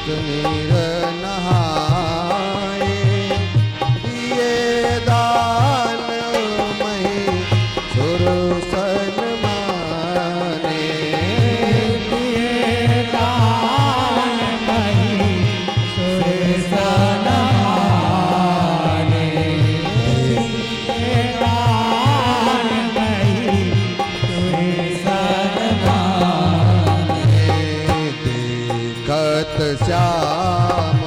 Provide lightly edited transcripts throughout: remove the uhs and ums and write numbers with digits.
अमृत नीर नहाए, दिए दान मही सुरसन माने, दिए दान मही सुरसन माने, दिए दान मही सुरसन माने। देखत श्याम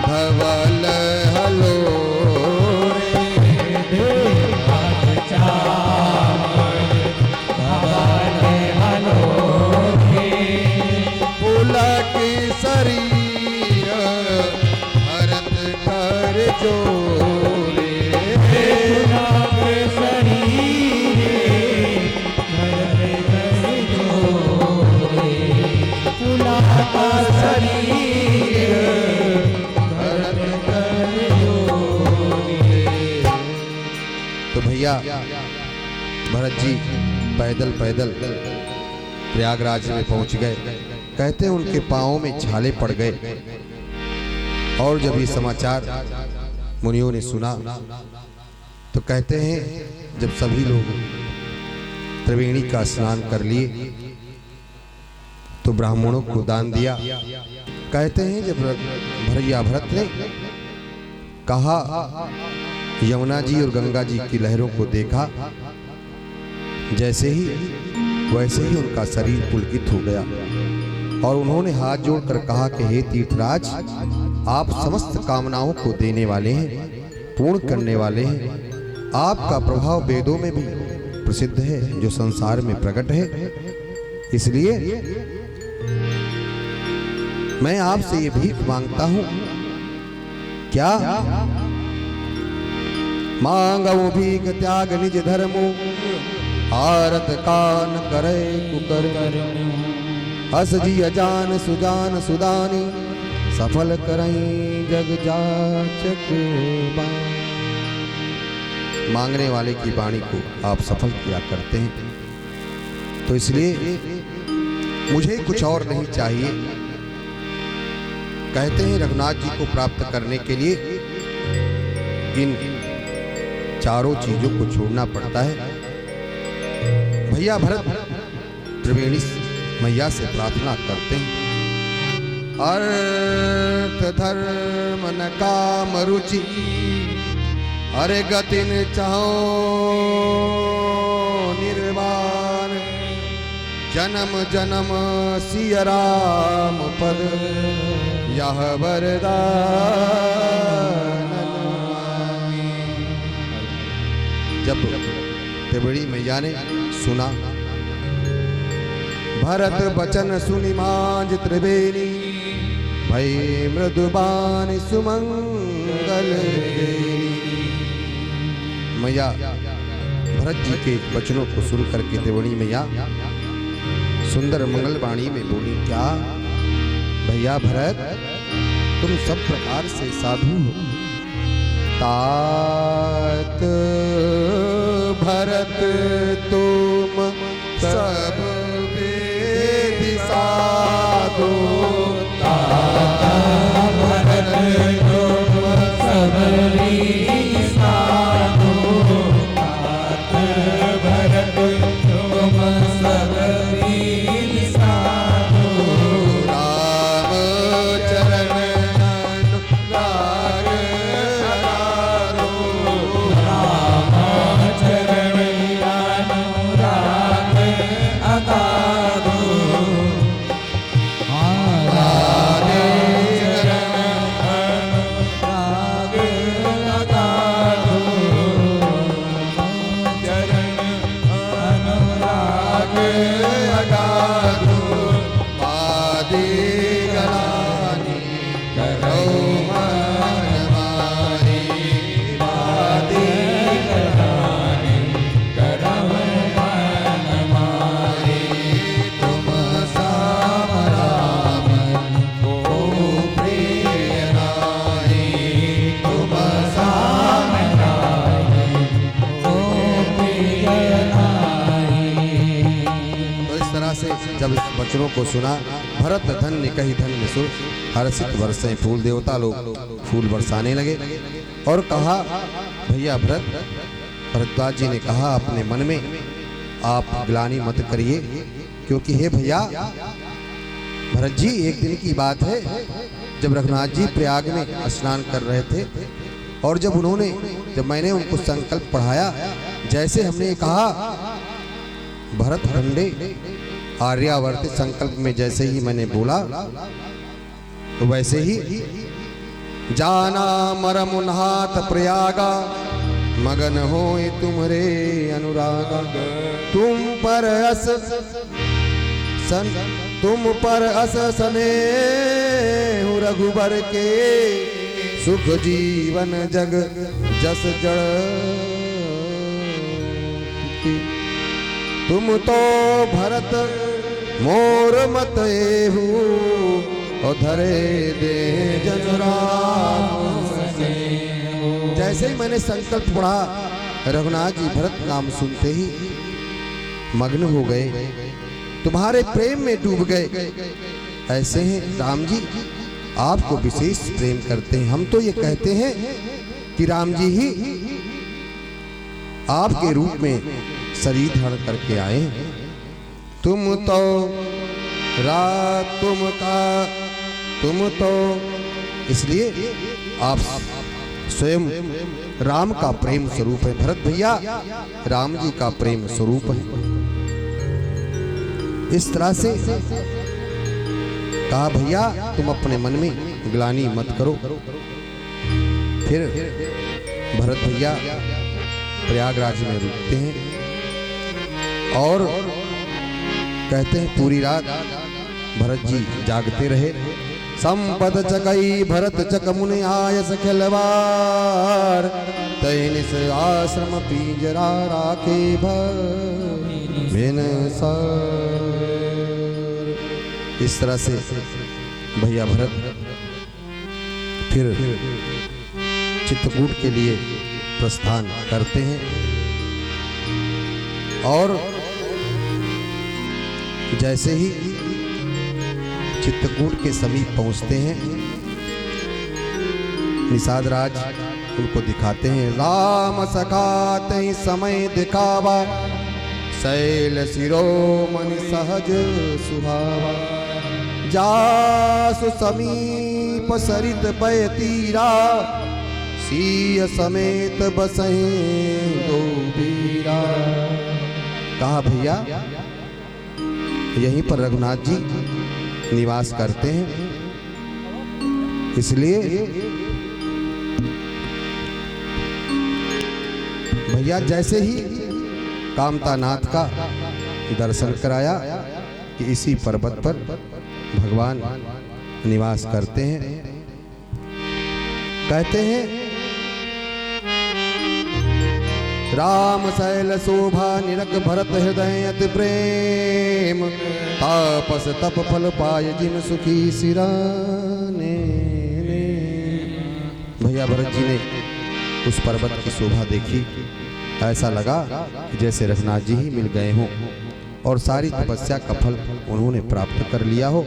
धवल हलो रे, देखत श्याम धवल हलोरे, पुलक शरीर भरत कर जोरे, पुलक शरीरे भरत कर जोरे, पुलक शरीर भरत कर जोरे। तो भैया भरत जी पैदल पैदल प्रयागराज में पहुंच गए। कहते हैं उनके पांवों में छाले पड़ गए। और जब ये समाचार मुनियों ने सुना तो कहते हैं जब सभी लोग त्रिवेणी का स्नान कर लिए तो ब्राह्मणों को दान दिया। कहते हैं जब भैया भरत ने कहा, यमुना जी और गंगा जी की लहरों को देखा, जैसे ही वैसे ही उनका शरीर पुलकित हो गया और उन्होंने हाथ जोड़कर कहा कि हे तीर्थराज, आप समस्त कामनाओं को देने वाले हैं, पूर्ण करने वाले हैं। आपका प्रभाव वेदों में भी प्रसिद्ध है, जो संसार में प्रकट है। इसलिए मैं आपसे ये भीख मांगता हूं। क्या? मांगऊ भीख त्याग निज धर्मो, आरत कान करे कुकर, हस जी अजान सुजान सुदानी, सफल करई जग जाचक बानी। मांगने वाले की वाणी को आप सफल किया करते हैं, तो इसलिए मुझे कुछ और नहीं चाहिए। कहते हैं रघुनाथ जी को प्राप्त करने के लिए इन चारों चीजों को छोड़ना पड़ता है। भैया भरत त्रिवेणी मैया से प्रार्थना करते हैं, अर्थ धर्म न काम रुचि, अरे गतिन चाहो निर्वाण, जन्म जन्म सिय राम पद, यह वरदान मांगी। जब त्रिवेणी मैया ने सुना, भरत बचन सुनि मांज त्रिवेणी, भई मृदुबान सुमंगल देनी। मैया भरत जी के वचनों को सुन करके त्रिवेणी मैया सुंदर मंगल वाणी में बोली, क्या भैया भरत, तुम सब प्रकार से साधु हो। तात भरत तुम सब वेद साधु, तात भरत तुम सब वेद साधु, तात भरत तुम सब वेद साधु, राम चरण अनुराग हरारो, राम चरण अनुराग वचनों को सुना। भरत धन्य कही धन्य सुर, हर्षित बरसें फूल। देवता लोग फूल बरसाने लगे और कहा भैया भरद्वाज जी ने कहा अपने मन में आप ग्लानि मत करिए, क्योंकि हे भैया भरत जी, एक दिन की बात है जब रघुनाथ जी प्रयाग में स्नान कर रहे थे और जब मैंने उनको संकल्प पढ़ाया, जैसे हमने कहा भरत खंडे आर्यावर्त संकल्प में जैसे ही मैंने बोला तो वैसे ही जाना मरम उन्हात प्रयागा, मगन होए तुम्हारे अनुरागा। तुम पर अस सने रघुबर के, सुख जीवन जग जस जड़। तुम तो भरत मोर मत एहू, और धरे दे जनराम। जैसे ही मैंने संकल्प पढ़ा, रघुनाथ जी भरत नाम सुनते ही मग्न हो गए, तुम्हारे प्रेम में डूब गए। ऐसे हैं राम जी, आपको विशेष प्रेम करते हैं। हम तो ये कहते हैं कि राम जी ही आपके रूप में शरीर धारण करके आए। तुम तो इसलिए आप स्वयं राम का प्रेम स्वरूप है। भरत भैया राम जी का प्रेम स्वरूप है। इस तरह से कहा भैया तुम अपने मन में ग्लानि मत करो। फिर भरत भैया प्रयागराज में रुकते हैं और कहते हैं पूरी रात भरत जी जागते रहे। संपद चकई भरत चक मुनि आयस खिलवार, तैनिस आश्रम पींजरा राखे भर। इस तरह से भैया भरत फिर चित्रकूट के लिए प्रस्थान करते हैं और जैसे ही चित्रकूट के समीप पहुंचते हैं, निषाद राज उनको दिखाते हैं। राम सखाते ही समय दिखावा, शैल शिरोमणि सहज सुहावा। जासु समीप सरित पय तीरा, सीय समेत बसहें दो वीरा। कहा भैया यहीं पर रघुनाथ जी निवास करते हैं, इसलिए भैया जैसे ही कामतानाथ का दर्शन कराया कि इसी पर्वत पर भगवान निवास करते हैं। कहते हैं राम शैल शोभा निरख भरत हृदय अति प्रेम, तापस तप फल पाय जिन सुखी सिराने। भैया भरत जी ने उस पर्वत की शोभा देखी, ऐसा लगा कि जैसे रघुनाथ जी ही मिल गए हों और सारी तपस्या का फल उन्होंने प्राप्त कर लिया हो।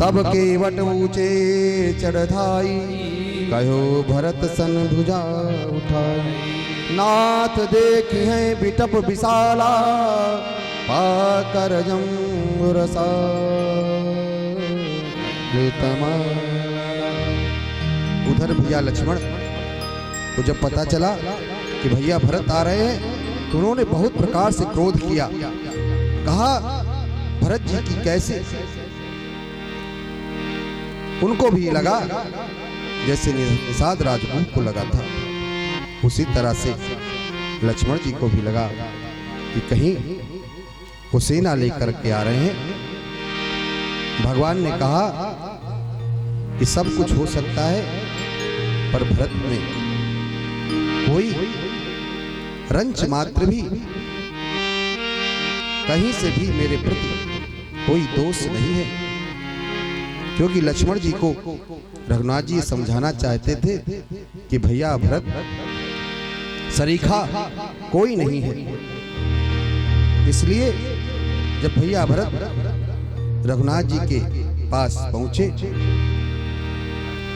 तब केवट ऊंचे चढ़ाई, कहो भरत सन भुजा उठाई। नाथ देखी है बिटप विशाला, पाकर जंगुरसा। उधर भैया लक्ष्मण को जब पता चला कि भैया भरत आ रहे हैं तो उन्होंने बहुत प्रकार से क्रोध किया। कहा भरत जी की कैसे। उनको भी लगा जैसे निषाद राजगुरु को लगा था, उसी तरह से लक्ष्मण जी को भी लगा कि कहीं वो सेना लेकर के आ रहे हैं। भगवान ने कहा कि सब कुछ हो सकता है, पर भरत में कोई रंच मात्र भी, कहीं से भी मेरे प्रति कोई दोष नहीं है। क्योंकि लक्ष्मण जी को रघुनाथ जी समझाना चाहते थे कि भैया भरत सरीखा कोई नहीं है। इसलिए जब भैया भरत रघुनाथ जी के पास पहुंचे।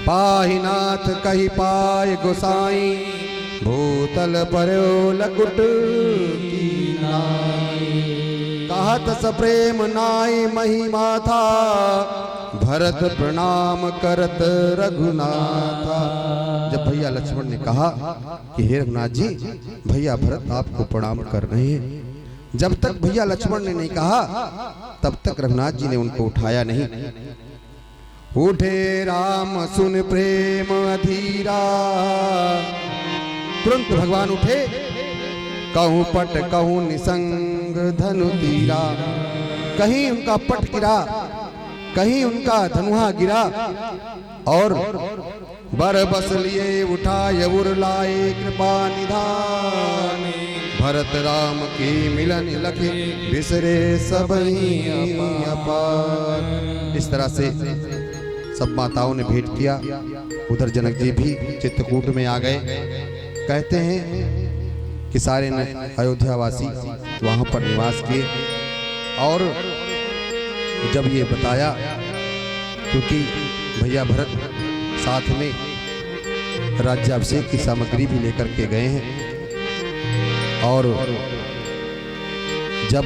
पाहिनाथ कही पाय गोसाई, भूतल पर्यो लकुट की नाई। कहत सप्रेम नाई महिमा था, भरत प्रणाम करत रघुनाथा। जब भैया लक्ष्मण ने कहा कि हे रघुनाथ जी, भैया भरत आपको प्रणाम कर रहे हैं, जब तक भैया लक्ष्मण ने नहीं कहा तब तक रघुनाथ जी ने उनको उठाया नहीं। उठे राम सुन प्रेम अधीरा, तुरंत भगवान उठे। कहूं पट कहूं निसंग धनु तीरा, कहीं उनका पट गिरा, कहीं उनका धनुहा गिरा, और बर बस लिए उठाए उर लाए कृपा निधान। भरत राम की मिलन लखे, बिसरे सबही अपार। इस तरह से सब माताओं ने भेंट किया। उधर जनक जी भी चित्रकूट में आ गए। कहते हैं कि सारे अयोध्यावासी वहां पर निवास किए। और जब ये बताया, क्योंकि भैया भरत साथ में राज्याभिषेक की सामग्री भी लेकर के गए हैं, और जब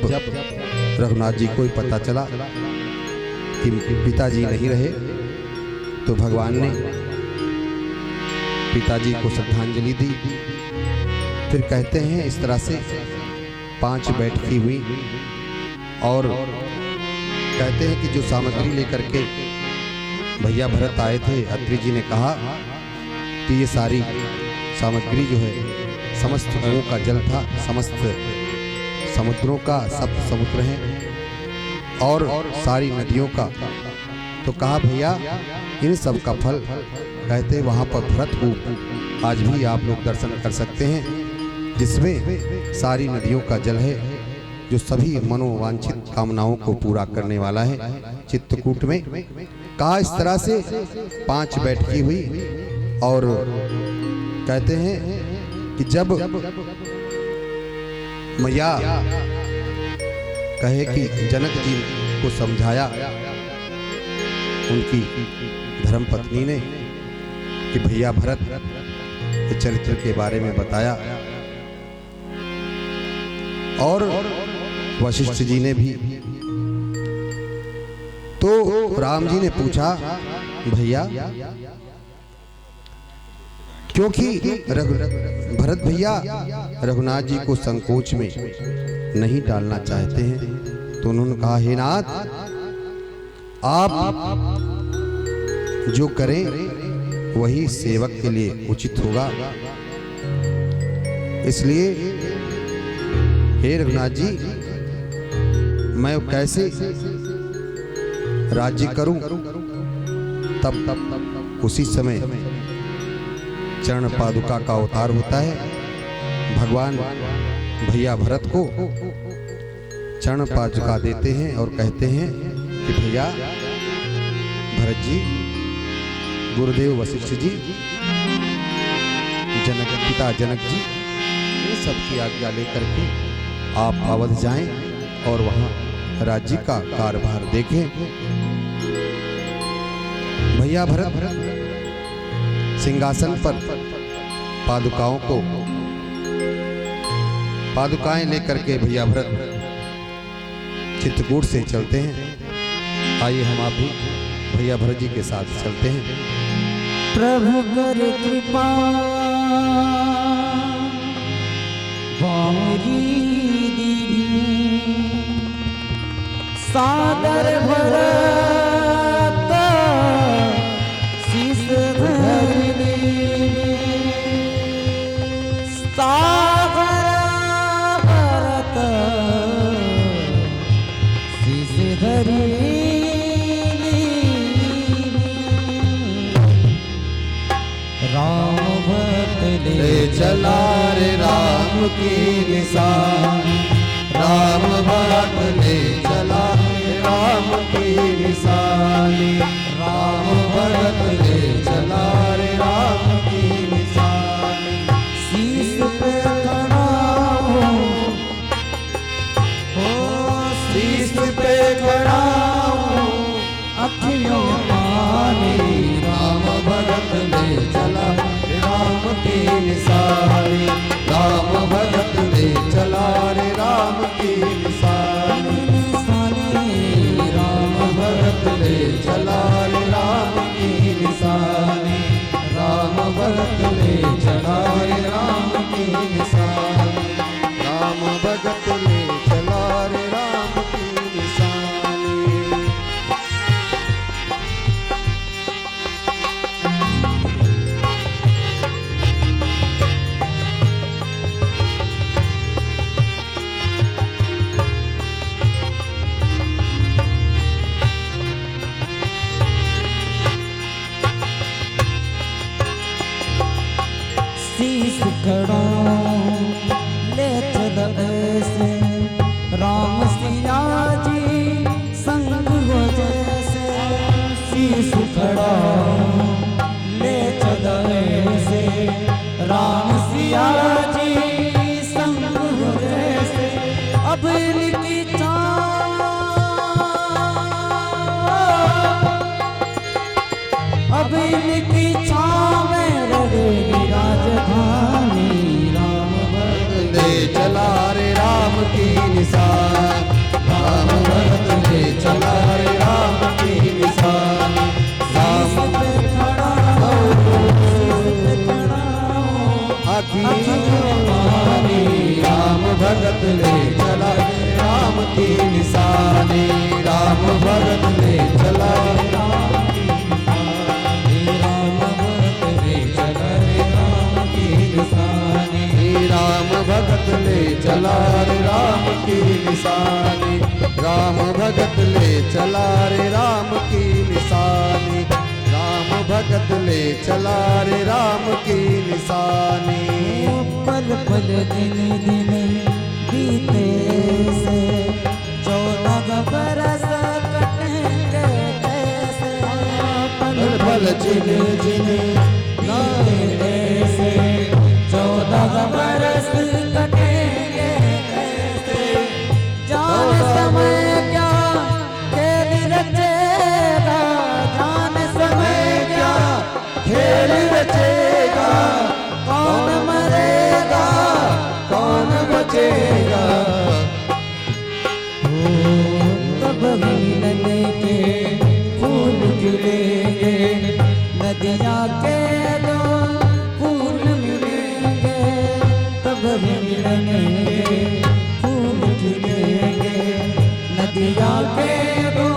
रघुनाथ जी को पता चला कि पिताजी नहीं रहे, तो भगवान ने पिताजी को श्रद्धांजलि दी। फिर कहते हैं इस तरह से 5 बैठकी हुई, और कहते हैं कि जो सामग्री लेकर के भैया भरत आए थे, अत्रि जी ने कहा कि ये सारी सामग्री जो है समस्त कुओं का जल था, समस्त समुद्रों का, सब समुद्र हैं और सारी नदियों का। तो कहा भैया इन सब का फल, कहते वहाँ पर भरत कूप आज भी आप लोग दर्शन कर सकते हैं, जिसमें सारी नदियों का जल है, जो सभी मनोवांछित कामनाओं को पूरा करने वाला है चित्रकूट में। कहा इस तरह से 5 बैठकी हुई, और कहते हैं कि जब मैया कहे कि जनक जी को समझाया उनकी धर्मपत्नी ने कि भैया भरत के चरित्र के बारे में बताया, और वशिष्ठ जी ने भी। तो राम जी ने पूछा भैया, क्योंकि भरत भैया रघुनाथ जी को संकोच में नहीं डालना चाहते हैं, तो उन्होंने कहा हे नाथ, आप जो करें वही सेवक के लिए उचित होगा। इसलिए हे रघुनाथ जी, मैं कैसे राज्य करूं? तब उसी समय चरण पादुका का अवतार होता है। भगवान भैया भरत को चरण पादुका देते हैं और कहते हैं कि भैया भरत जी, गुरुदेव वशिष्ठ जी, पिता जनक जी, इन सब की आज्ञा लेकर के आप अवध जाएं और वहां राज्य का कार्यभार देखें। भैया भरत सिंहासन पर पादुकाएं लेकर के भैया भरत चित्रकूट से चलते हैं। आइए हम आप भी भैया भरत जी के साथ चलते हैं। प्रभु कर कृपा बारी सादर भरत शीस धरने, सादर भरत शीस धरने। राम भक्त ले चला रे राम की निशान, राम भक्त ले चला रे राम की निशानी, राम भक्त ले चला रे राम की निशानी। शीस पे खड़ा हो शीस पे खड़ा भगत ले चला रे राम की निशानी, राम भगत ले चला रे राम की निशानी, राम भगत ले चला रे राम की निशानी। शीश खड़ा ले चल ऐसे राम सिया जी संग हो जैसे। शीश खड़ा ले चल ऐसे राम सिया जी संग हो जैसे। अब इनकी अब इनकी छाँव में रहेगी राजधानी, राम भगत ले चला रे राम की निशान, राम भगत ले चला रे राम की निशान, राम पे खड़ा अखियों पानी, राम भगत ले चला रे राम की निशानी, राम भगत ले चला रे राम की निशानी, राम भगत ले चला रे राम की निशानी, राम भगत ले चला रे राम की निशानी, राम भगत ले चला रे राम की निशानी। पल पल दिन दिन बीते से 14 बरस कटेंगे कैसे। पल पल जिन जिन बीते से 14 बरस कटेंगे कैसे। जान समय क्या खेल रचेगा, जान समय क्या खेल रचेगा, कौन मरेगा कौन बचेगा। तब मिलने के फूल खिलेंगे, नदियाँ के दो फूल मिलेंगे। तब मिलने के फूल खिलेंगे, नदियाँ के दो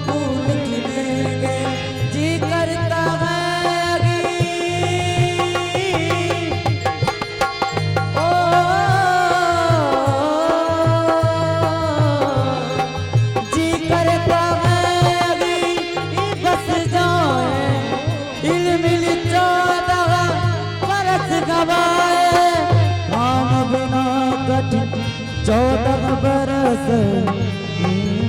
फूल खिलेंगे। जी करता है जी करता है बस जाए, इल्म 14 बरस गवाए। राम बिना कठिन 14 बरस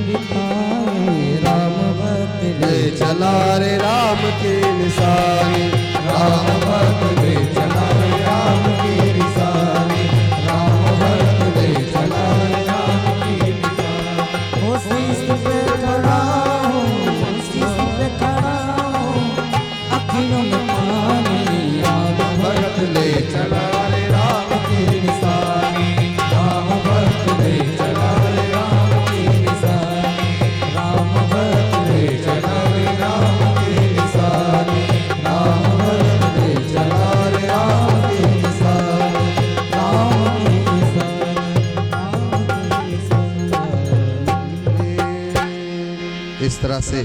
बिताए। राम भक्त ले चला रे राम की निशानी, राम भक्त ले चला रे राम की निशानी, राम भक्त ले चला रे राम की निशानी। ओ शीश पे खड़ा हूँ, शीश पे खड़ा हूँ, अखियों में पानी। राम भगत ले चला रे राम की निशानी, राम भक्त ले चला रे राम की निशानी, राम भक्त ले चला रे राम की निशानी, राम भक्त ले चला रे राम की निशानी, राम की निशानी, राम की निशानी। इस तरह से